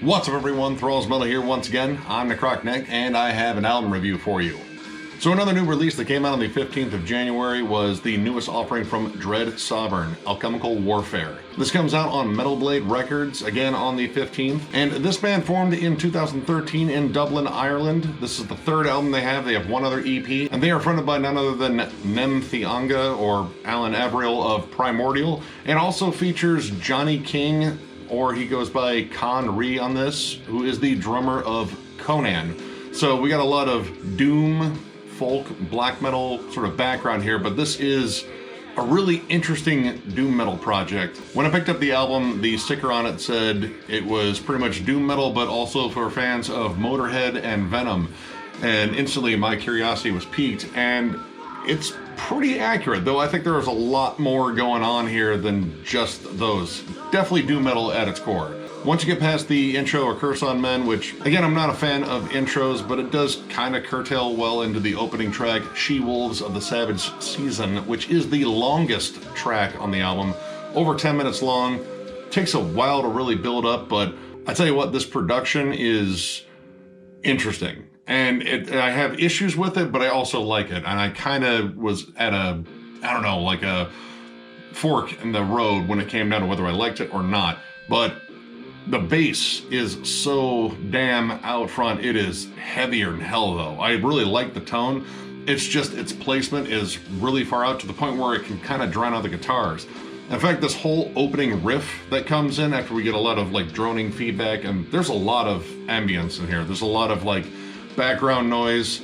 What's up everyone, Thralls here once again. I'm Necrotic Nick and I have an album review for you. So another new release that came out on the 15th of January was the newest offering from Dread Sovereign, Alchemical Warfare. This comes out on Metal Blade Records, again on the 15th, and this band formed in 2013 in Dublin, Ireland. This is the third album they have. They have one other EP, and they are fronted by none other than Nem Thianga, or Alan Averill of Primordial, and also features Johnny King, or he goes by Con Ree on this, who is the drummer of Conan. So we got a lot of doom, folk, black metal sort of background here, but this is a really interesting doom metal project. When I picked up the album, the sticker on it said it was pretty much doom metal, but also for fans of Motorhead and Venom. And instantly my curiosity was piqued, and it's pretty accurate, though I think there's a lot more going on here than just those. Definitely doom metal at its core. Once you get past the intro or Curse on Men, which again, I'm not a fan of intros, but it does kind of curtail well into the opening track, She-Wolves of the Savage Season, which is the longest track on the album, over 10 minutes long. Takes a while to really build up, but I tell you what, this production is interesting. And I have issues with it, but I also like it. And I kind of was at a, I don't know, like a fork in the road when it came down to whether I liked it or not. But the bass is so damn out front. It is heavier than hell, though. I really like the tone. It's just its placement is really far out to the point where it can kind of drown out the guitars. In fact, this whole opening riff that comes in after we get a lot of like droning feedback, and there's a lot of ambience in here. There's a lot of like background noise.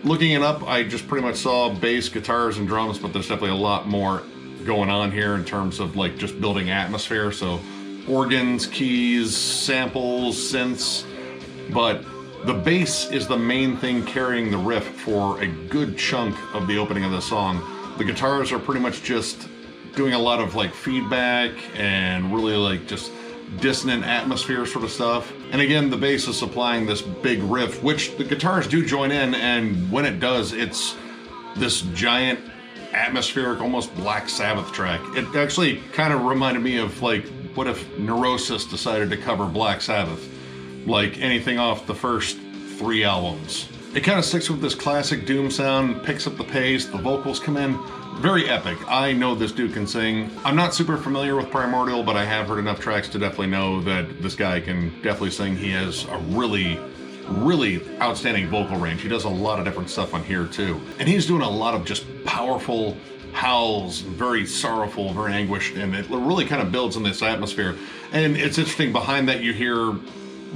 Looking it up, I just pretty much saw bass, guitars, and drums, but there's definitely a lot more going on here in terms of like just building atmosphere. So organs, keys, samples, synths, but the bass is the main thing carrying the riff for a good chunk of the opening of the song. The guitars are pretty much just doing a lot of like feedback and really like just dissonant atmosphere sort of stuff. And again, the bass is supplying this big riff, which the guitars do join in, and when it does, it's this giant atmospheric, almost Black Sabbath track. It actually kind of reminded me of like, what if Neurosis decided to cover Black Sabbath? Like anything off the first 3 albums. It kind of sticks with this classic doom sound, picks up the pace, the vocals come in. Very epic. I know this dude can sing. I'm not super familiar with Primordial, but I have heard enough tracks to definitely know that this guy can definitely sing. He has a really outstanding vocal range. He does a lot of different stuff on here too. And he's doing a lot of just powerful howls, very sorrowful, very anguished, and it really kind of builds in this atmosphere. And it's interesting, behind that you hear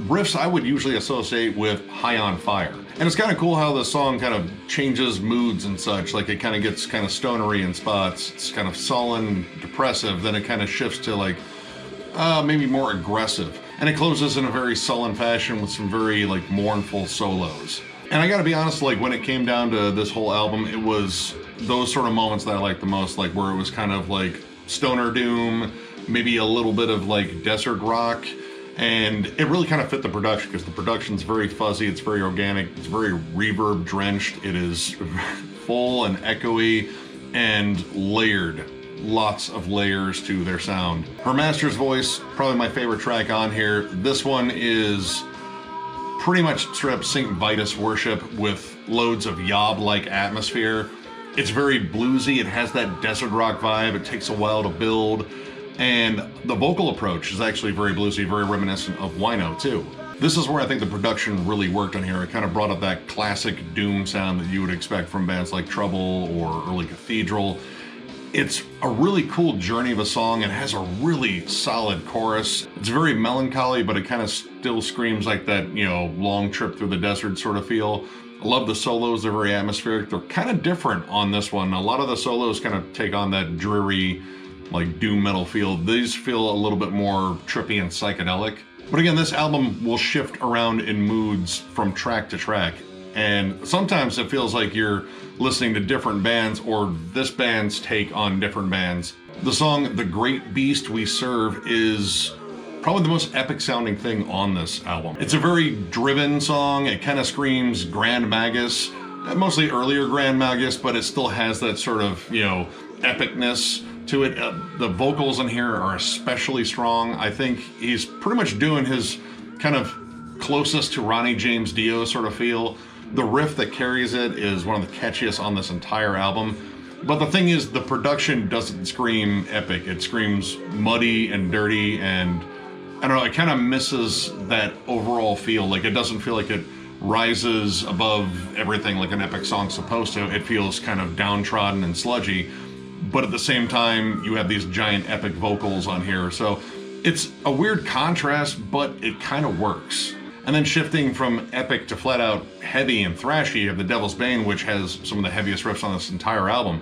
riffs I would usually associate with High on Fire. And it's kind of cool how the song kind of changes moods and such. Like it kind of gets kind of stonery in spots. It's kind of sullen, depressive, then it kind of shifts to like maybe more aggressive. And it closes in a very sullen fashion with some very like mournful solos. And I gotta be honest, like when it came down to this whole album, it was those sort of moments that I liked the most, like where it was kind of like stoner doom, maybe a little bit of like desert rock. And it really kind of fit the production because the production's very fuzzy, it's very organic, it's very reverb drenched, it is full and echoey and layered. Lots of layers to their sound. Her master's voice, probably my favorite track on here. This one is pretty much straight up St. Vitus worship with loads of Yob-like atmosphere. It's very bluesy, it has that desert rock vibe, it takes a while to build. And the vocal approach is actually very bluesy, very reminiscent of Wino too. This is where I think the production really worked on here. It kind of brought up that classic doom sound that you would expect from bands like Trouble or early Cathedral. It's a really cool journey of a song. It has a really solid chorus. It's very melancholy, but it kind of still screams like that, you know, long trip through the desert sort of feel. I love the solos, they're very atmospheric. They're kind of different on this one. A lot of the solos kind of take on that dreary, like doom metal feel. These feel a little bit more trippy and psychedelic. But again, this album will shift around in moods from track to track. And sometimes it feels like you're listening to different bands or this band's take on different bands. The song The Great Beast We Serve is probably the most epic sounding thing on this album. It's a very driven song. It kind of screams Grand Magus, mostly earlier Grand Magus, but it still has that sort of, you know, epicness to it. The vocals in here are especially strong. I think he's pretty much doing his kind of closest to Ronnie James Dio sort of feel. The riff that carries it is one of the catchiest on this entire album. But the thing is, the production doesn't scream epic. It screams muddy and dirty, and I don't know, it kind of misses that overall feel. Like, it doesn't feel like it rises above everything like an epic song's supposed to. It feels kind of downtrodden and sludgy, but at the same time, you have these giant epic vocals on here. So it's a weird contrast, but it kind of works. And then shifting from epic to flat out heavy and thrashy, you have The Devil's Bane, which has some of the heaviest riffs on this entire album.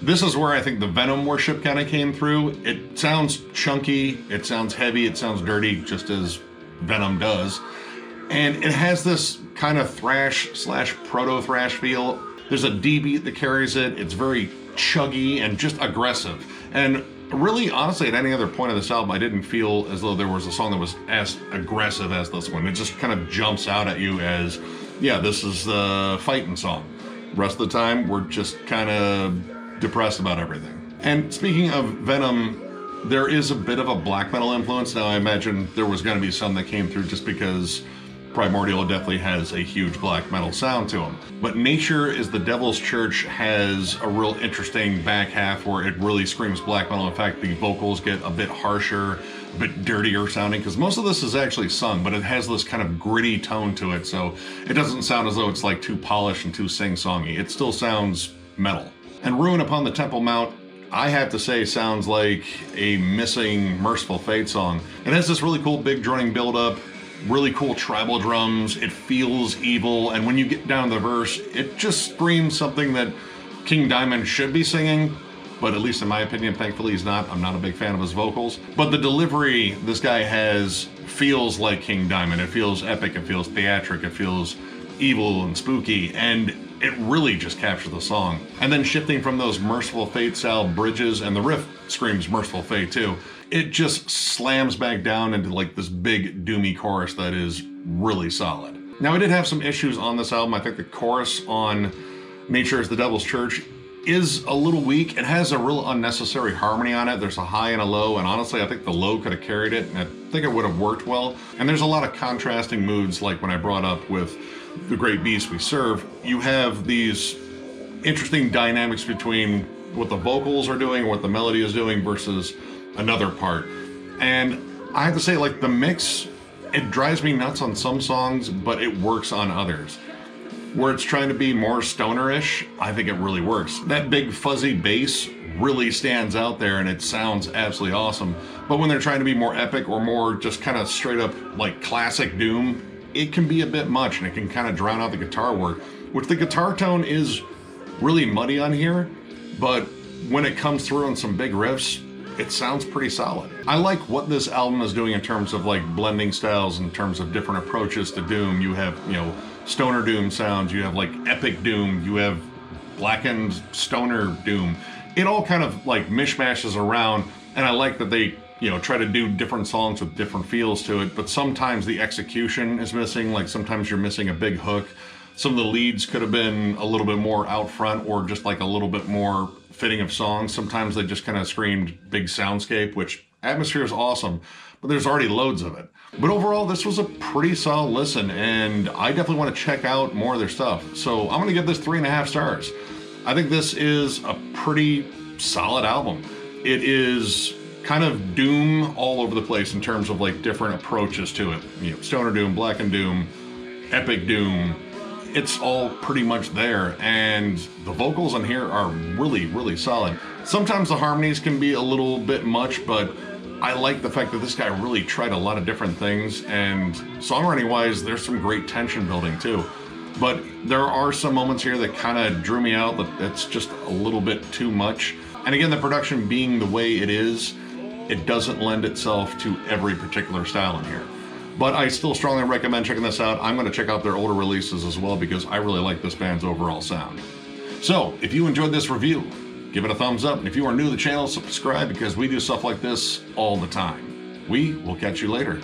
This is where I think the Venom worship kind of came through. It sounds chunky, it sounds heavy, it sounds dirty, just as Venom does. And it has this kind of thrash slash proto-thrash feel. There's a D beat that carries it. It's very chuggy and just aggressive. And really, honestly, at any other point of this album, I didn't feel as though there was a song that was as aggressive as this one. It just kind of jumps out at you as, yeah, this is the fighting song. Rest of the time, we're just kind of depressed about everything. And speaking of Venom, there is a bit of a black metal influence. Now, I imagine there was going to be some that came through just because Primordial definitely has a huge black metal sound to him. But Nature is the Devil's Church has a real interesting back half where it really screams black metal. In fact, the vocals get a bit harsher, a bit dirtier sounding, because most of this is actually sung, but it has this kind of gritty tone to it, so it doesn't sound as though it's like too polished and too sing-songy. It still sounds metal. And Ruin Upon the Temple Mount, I have to say, sounds like a missing Merciful Fate song. It has this really cool big droning build-up, really cool tribal drums. It feels evil, and when you get down to the verse, it just screams something that King Diamond should be singing, but at least in my opinion, thankfully he's not. I'm not a big fan of his vocals, but the delivery this guy has feels like King Diamond. It feels epic, it feels theatric, it feels evil and spooky, and it really just captures the song. And then shifting from those Merciful Fate style bridges, and the riff screams Merciful Fate too, it just slams back down into like this big doomy chorus that is really solid. Now, I did have some issues on this album. I think the chorus on Nature is the Devil's Church is a little weak. It has a real unnecessary harmony on it. There's a high and a low, and honestly, I think the low could have carried it, and I think it would have worked well. And there's a lot of contrasting moods, like when I brought up with The Great Beast We Serve. You have these interesting dynamics between what the vocals are doing, what the melody is doing, versus another part. And I have to say, like, the mix, it drives me nuts on some songs, but it works on others. Where it's trying to be more stoner-ish, I think it really works. That big fuzzy bass really stands out there, and it sounds absolutely awesome. But when they're trying to be more epic or more just kind of straight up like classic doom, it can be a bit much, and it can kind of drown out the guitar work, which the guitar tone is really muddy on here, but when it comes through on some big riffs, it sounds pretty solid. I like what this album is doing in terms of like blending styles, in terms of different approaches to doom. You have, you know, stoner doom sounds, you have like epic doom, you have blackened stoner doom. It all kind of like mishmashes around, and I like that they, you know, try to do different songs with different feels to it, but sometimes the execution is missing. Like, sometimes you're missing a big hook. Some of the leads could have been a little bit more out front, or just like a little bit more fitting of songs. Sometimes they just kind of screamed big soundscape, which atmosphere is awesome, but there's already loads of it. But overall, this was a pretty solid listen, and I definitely want to check out more of their stuff. So I'm going to give this 3.5 stars. I think this is a pretty solid album. It is kind of doom all over the place in terms of like different approaches to it. You know, stoner doom, blackened doom, epic doom. It's all pretty much there, and the vocals on here are really, really solid. Sometimes the harmonies can be a little bit much, but I like the fact that this guy really tried a lot of different things, and songwriting-wise, there's some great tension building too. But there are some moments here that kind of drew me out, that it's just a little bit too much. And again, the production being the way it is, it doesn't lend itself to every particular style in here. But I still strongly recommend checking this out. I'm going to check out their older releases as well, because I really like this band's overall sound. So if you enjoyed this review, give it a thumbs up. And if you are new to the channel, subscribe, because we do stuff like this all the time. We will catch you later.